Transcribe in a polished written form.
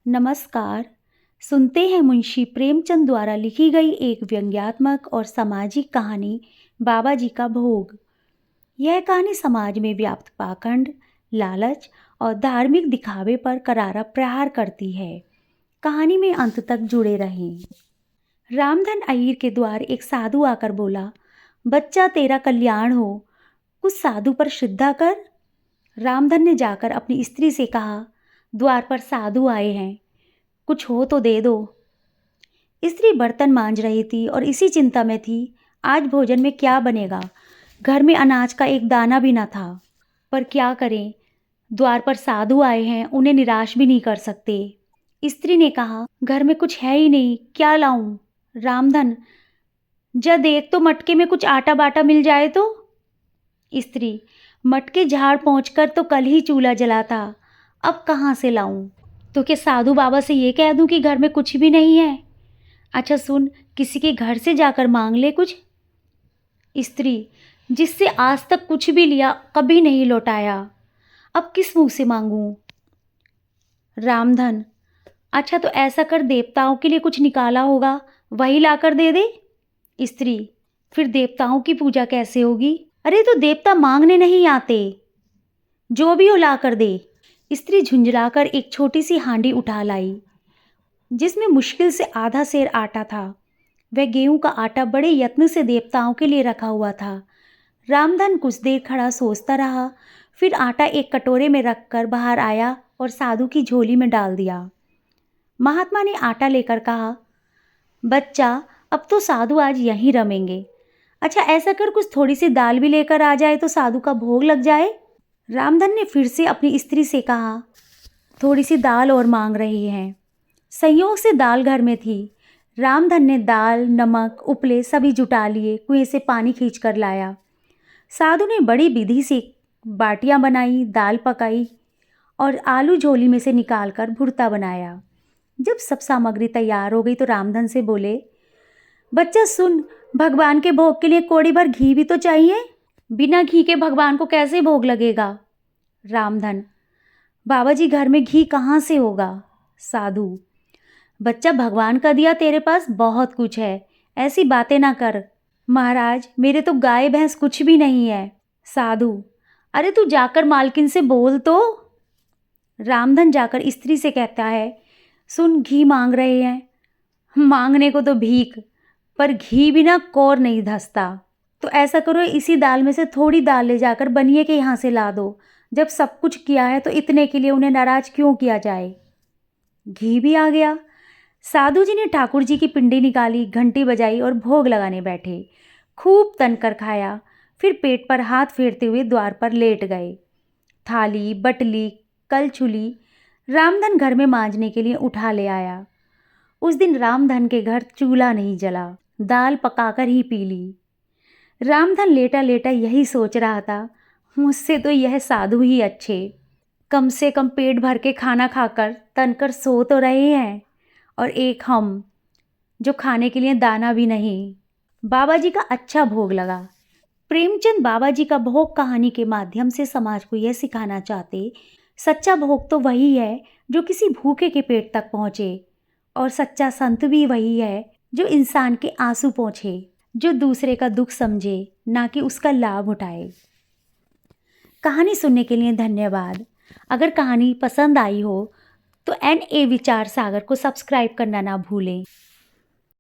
नमस्कार। सुनते हैं मुंशी प्रेमचंद द्वारा लिखी गई एक व्यंग्यात्मक और सामाजिक कहानी बाबा जी का भोग। यह कहानी समाज में व्याप्त पाखंड, लालच और धार्मिक दिखावे पर करारा प्रहार करती है। कहानी में अंत तक जुड़े रहें। रामधन अय्यर के द्वार एक साधु आकर बोला, बच्चा तेरा कल्याण हो, कुछ साधु पर श्रद्धा कर। रामधन ने जाकर अपनी स्त्री से कहा, द्वार पर साधु आए हैं, कुछ हो तो दे दो। स्त्री बर्तन मांज रही थी और इसी चिंता में थी, आज भोजन में क्या बनेगा। घर में अनाज का एक दाना भी न था, पर क्या करें, द्वार पर साधु आए हैं, उन्हें निराश भी नहीं कर सकते। स्त्री ने कहा, घर में कुछ है ही नहीं, क्या लाऊं। रामधन, जा देख तो मटके में कुछ आटा बाटा मिल जाए तो। स्त्री, मटके झाड़ पहुँचकर तो कल ही चूल्हा जला था, अब कहाँ से लाऊं। तो क्या साधु बाबा से ये कह दूं कि घर में कुछ भी नहीं है। अच्छा सुन, किसी के घर से जाकर मांग ले कुछ। स्त्री, जिससे आज तक कुछ भी लिया कभी नहीं लौटाया, अब किस मुंह से मांगूं। रामधन, अच्छा तो ऐसा कर, देवताओं के लिए कुछ निकाला होगा, वही लाकर दे दे। स्त्री, फिर देवताओं की पूजा कैसे होगी। अरे तो देवता मांगने नहीं आते, जो भी हो ला कर दे। स्त्री झुंझलाकर एक छोटी सी हांडी उठा लाई, जिसमें मुश्किल से आधा सेर आटा था। वह गेहूं का आटा बड़े यत्न से देवताओं के लिए रखा हुआ था। रामधन कुछ देर खड़ा सोचता रहा, फिर आटा एक कटोरे में रखकर बाहर आया और साधु की झोली में डाल दिया। महात्मा ने आटा लेकर कहा, बच्चा अब तो साधु आज यहीं रमेंगे। अच्छा ऐसा कर, कुछ थोड़ी सी दाल भी लेकर आ जाए तो साधु का भोग लग जाए। रामधन ने फिर से अपनी स्त्री से कहा, थोड़ी सी दाल और मांग रही हैं। संयोग से दाल घर में थी। रामधन ने दाल, नमक, उपले सभी जुटा लिए, कुएं से पानी खींच कर लाया। साधु ने बड़ी विधि से बाटियां बनाई, दाल पकाई और आलू झोली में से निकालकर भुर्ता बनाया। जब सब सामग्री तैयार हो गई तो रामधन से बोले, बच्चा सुन, भगवान के भोग के लिए कोड़ी भर घी भी तो चाहिए, बिना घी के भगवान को कैसे भोग लगेगा। रामधन, बाबा जी घर में घी कहाँ से होगा। साधु, बच्चा भगवान का दिया तेरे पास बहुत कुछ है, ऐसी बातें ना कर। महाराज मेरे तो गाय भैंस कुछ भी नहीं है। साधु, अरे तू जाकर मालकिन से बोल तो। रामधन जाकर स्त्री से कहता है, सुन घी मांग रहे हैं। मांगने को तो भीख, पर घी बिना कौर नहीं धसता। तो ऐसा करो, इसी दाल में से थोड़ी दाल ले जाकर बनिए के यहाँ से ला दो। जब सब कुछ किया है तो इतने के लिए उन्हें नाराज क्यों किया जाए। घी भी आ गया। साधु जी ने ठाकुर जी की पिंडी निकाली, घंटी बजाई और भोग लगाने बैठे। खूब तनकर खाया, फिर पेट पर हाथ फेरते हुए द्वार पर लेट गए। थाली, बटली, कलछुली रामधन घर में मांजने के लिए उठा ले आया। उस दिन रामधन के घर चूल्हा नहीं जला, दाल पकाकर ही पी ली। रामधन लेटा लेटा यही सोच रहा था, मुझसे तो यह साधु ही अच्छे, कम से कम पेट भर के खाना खाकर तनकर सो तो रहे हैं, और एक हम जो खाने के लिए दाना भी नहीं। बाबा जी का अच्छा भोग लगा। प्रेमचंद बाबा जी का भोग कहानी के माध्यम से समाज को यह सिखाना चाहते, सच्चा भोग तो वही है जो किसी भूखे के पेट तक पहुँचे, और सच्चा संत भी वही है जो इंसान के आंसू पोंछे, जो दूसरे का दुख समझे, ना कि उसका लाभ उठाए। कहानी सुनने के लिए धन्यवाद। अगर कहानी पसंद आई हो तो NA विचार सागर को सब्सक्राइब करना ना भूलें।